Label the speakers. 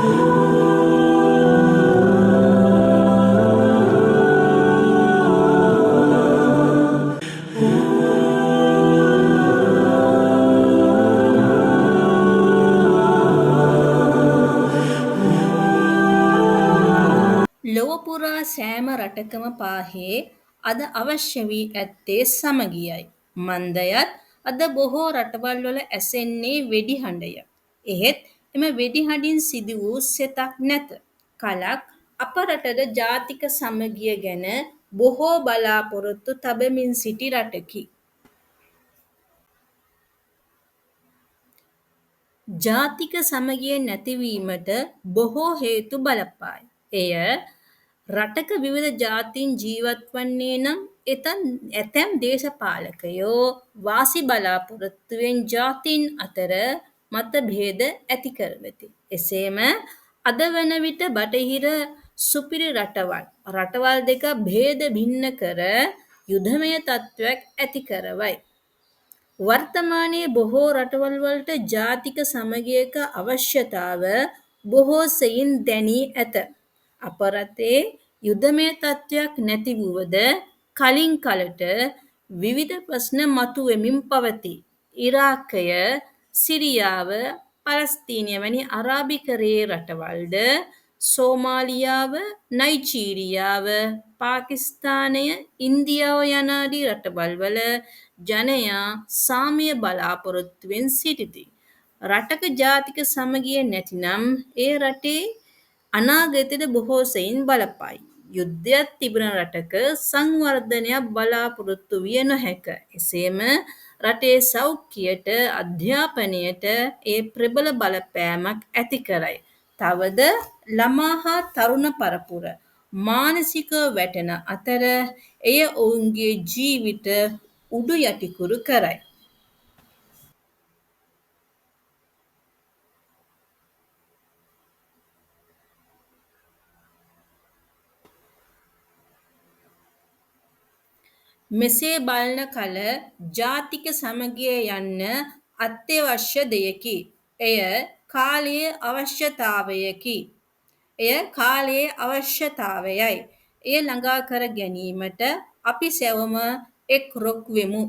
Speaker 1: ලොව පුරා සෑම රටකම පාහේ අද අවශ්‍ය වී ඇත්තේ සමගියයි. මන්දයත් අද බොහෝ රටවල්වල ඇසෙන්නේ වෙඩිහඬය. එහෙත් එම වෙඩිහඬින් සිදු වූ සෙතක් නැත. කලක් අප රටද ජාතික සමගිය ගැන බොහෝ බලාපොරොත්තු තබමින් සිටි රටකි. ජාතික සමගිය නැතිවීමට බොහෝ හේතු බලපායි. එය රටක විවිධ ජාතීන් ජීවත් වන්නේ නම් ඇතැම් දේශපාලකයෝ වාසි බලාපොරොත්තුවෙන් ජාතීන් අතර මතභේද ඇති කරවති. එසේම අද වන විට බටහිර සුපිරි රටවල් දෙක භේද භින්න කර යුධමය තත්ත්වයක් ඇති කරවයි. වර්තමානයේ බොහෝ රටවල් වලට ජාතික සමගියක අවශ්‍යතාව බොහෝ සෙයින් දැනී ඇත. අප රටේ යුධමය තත්ත්වයක් නැති වුවද කලින් කලට විවිධ ප්‍රශ්න මතුවෙමින් පවතී. ඉරාකය, සිරියාව, පලස්තීනය වැනි අරාබිකරයේ රටවල්ද සෝමාලියාව, නයිජීරියාව, පාකිස්තානය, ඉන්දියාව යනාදී රටවල් වල ජනයා සාමය බලාපොරොත්තුවෙන් සිටිති. රටක ජාතික සමගිය නැතිනම් ඒ රටේ අනාගතයට බොහෝ සෙයින් බලපායි. යුද්ධයක් තිබෙන රටක සංවර්ධනයක් බලාපොරොත්තු විය නොහැක. එසේම රටේ සෞඛ්‍යයට, අධ්‍යාපනයට එය ප්‍රබල බලපෑමක් ඇති කරයි. තවද ළමා හා තරුණ පරපුර මානසිකව වැටෙන අතර එය ඔවුන්ගේ ජීවිත උඩු යටිකුරු කරයි. මෙසේ බලන කල ජාතික සමගිය යන්න අත්‍යවශ්‍ය දෙයකි. එය කාලයේ අවශ්‍යතාවයයි. එය ළඟා කර ගැනීමට අපි සැවොම එක් රොක් වෙමු.